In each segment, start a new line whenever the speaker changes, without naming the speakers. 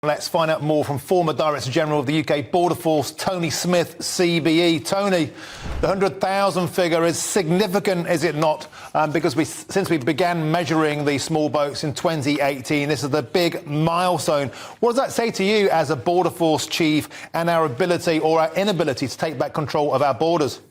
Let's find out more from former Director General of the UK Border Force, Tony Smith CBE. Tony, the 100,000 figure is significant, is it not? Because since we began measuring the small boats in 2018, this is the big milestone. What does that say to you as a Border Force chief and our ability or our inability to take back control of our borders?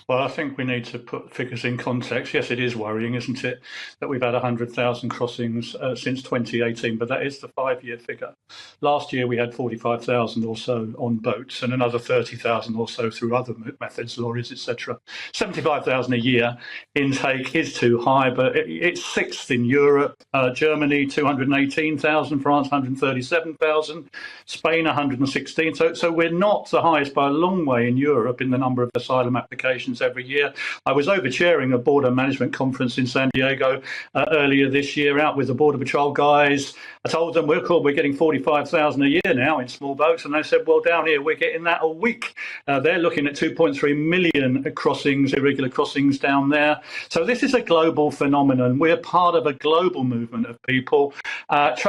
Well, I think we need to put figures in context. Yes, it is worrying, isn't it, that we've had 100,000 crossings since 2018, but that is the 5-year figure. Last year, we had 45,000 or so on boats and another 30,000 or so through other methods, lorries, etc. 75,000 a year intake is too high, but it's sixth in Europe. Germany, 218,000, France, 137,000, Spain, 116. So we're not the highest by a long way in Europe in the number of asylum applications every year. I was over-chairing a border management conference in San Diego earlier this year, out with the Border Patrol guys. I told them we're getting 45,000 a year now in small boats, and they said, well, down here we're getting that a week. They're looking at 2.3 million crossings, irregular crossings down there. So this is a global phenomenon. We're part of a global movement of people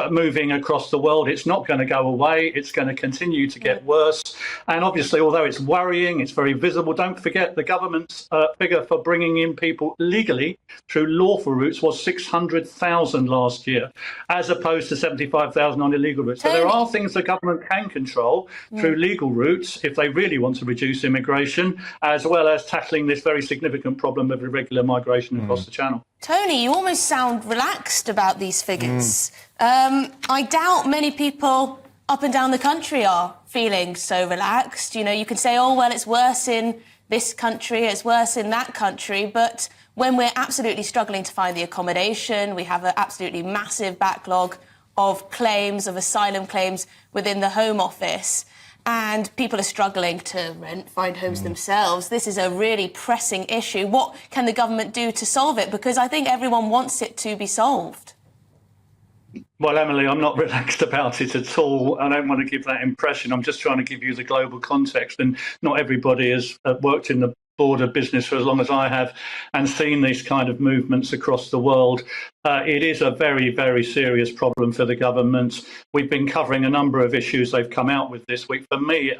moving across the world. It's not going to go away. It's going to continue to get worse. And obviously, although it's worrying, it's very visible. Don't forget the government's figure for bringing in people legally through lawful routes was 600,000 last year, as opposed to 75,000 on illegal routes. So there are things the government can control through legal routes if they really want to reduce immigration, as well as tackling this very significant problem of irregular migration across the Channel.
Tony, you almost sound relaxed about these figures. I doubt many people up and down the country are feeling so relaxed. You know, you can say, oh, well, it's worse in this country, it's worse in that country, but when we're absolutely struggling to find the accommodation, we have an absolutely massive backlog of claims, of asylum claims within the Home Office, and people are struggling to find homes themselves. This is a really pressing issue. What can the government do to solve it? Because I think everyone wants it to be solved.
Well, Emily, I'm not relaxed about it at all. I don't want to give that impression. I'm just trying to give you the global context, and not everybody has worked in the border business for as long as I have and seen these kind of movements across the world. It is a very, very serious problem for the government. We've been covering a number of issues they've come out with this week. For me,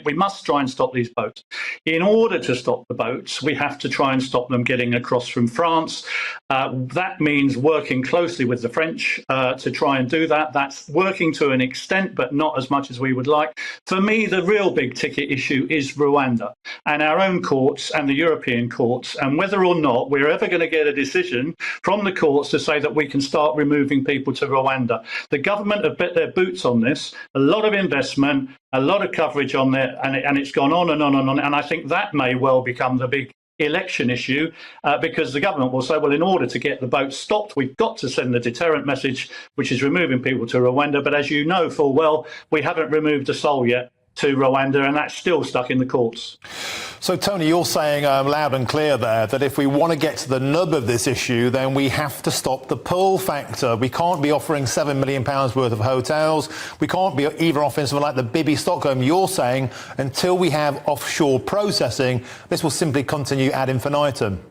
we must try and stop these boats. In order to stop the boats, we have to try and stop them getting across from France. That means working closely with the French to try and do that. That's working to an extent, but not as much as we would like. For me, the real big ticket issue is Rwanda and our own courts and the European courts, and whether or not we're ever going to get a decision from the courts to say that we can start removing people to Rwanda. The government have bet their boots on this, a lot of investment, a lot of coverage on there, and it's gone on and on and on. And I think that may well become the big election issue because the government will say, well, in order to get the boats stopped, we've got to send the deterrent message, which is removing people to Rwanda. But as you know full well, we haven't removed a soul yet to Rwanda, and that's still stuck in the courts.
So, Tony, you're saying loud and clear there that if we want to get to the nub of this issue, then we have to stop the pull factor. We can't be offering £7 million worth of hotels. We can't be either offering something like the Bibi Stockholm. You're saying until we have offshore processing, this will simply continue ad infinitum.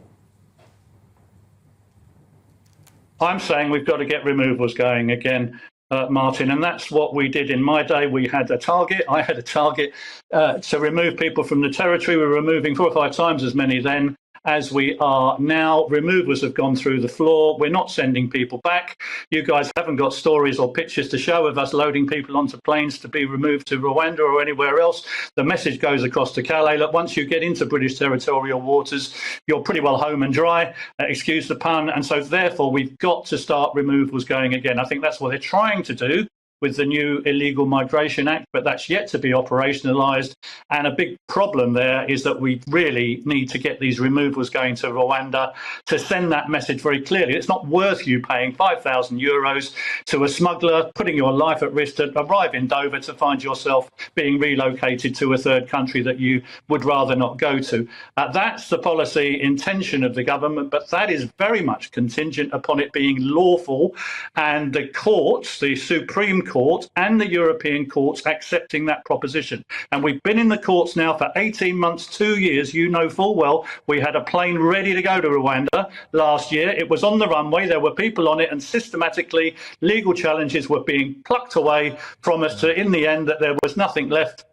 I'm saying we've got to get removals going again. Martin, and that's what we did in my day. We had a target. I had a target to remove people from the territory. We were removing 4 or 5 times as many then as we are now. Removals have gone through the floor. We're not sending people back. You guys haven't got stories or pictures to show of us loading people onto planes to be removed to Rwanda or anywhere else. The message goes across to Calais. Look, once you get into British territorial waters, you're pretty well home and dry, excuse the pun. And so therefore, we've got to start removals going again. I think that's what they're trying to do with the new Illegal Migration Act, but that's yet to be operationalised. And a big problem there is that we really need to get these removals going to Rwanda to send that message very clearly. It's not worth you paying €5,000 to a smuggler, putting your life at risk to arrive in Dover to find yourself being relocated to a third country that you would rather not go to. That's the policy intention of the government, but that is very much contingent upon it being lawful. And the courts, the Supreme Court and the European courts accepting that proposition. And we've been in the courts now for 18 months, 2 years. You know full well we had a plane ready to go to Rwanda last year. It was on the runway. There were people on it, and systematically legal challenges were being plucked away from us to, in the end, that there was nothing left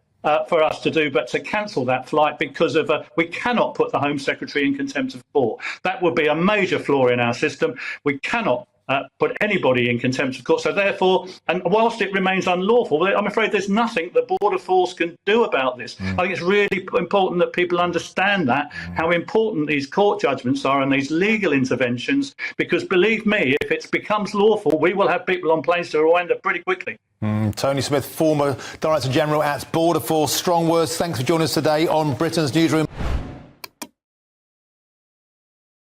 for us to do but to cancel that flight because of we cannot put the Home Secretary in contempt of court. That would be a major flaw in our system. We cannot put anybody in contempt of court. So therefore, and whilst it remains unlawful, I'm afraid there's nothing the Border Force can do about this. I think it's really important that people understand that, how important these court judgments are and these legal interventions, because believe me, if it becomes lawful, we will have people on planes to Rwanda pretty quickly.
Tony Smith, former Director General at Border Force. Strong words. Thanks for joining us today on Britain's Newsroom.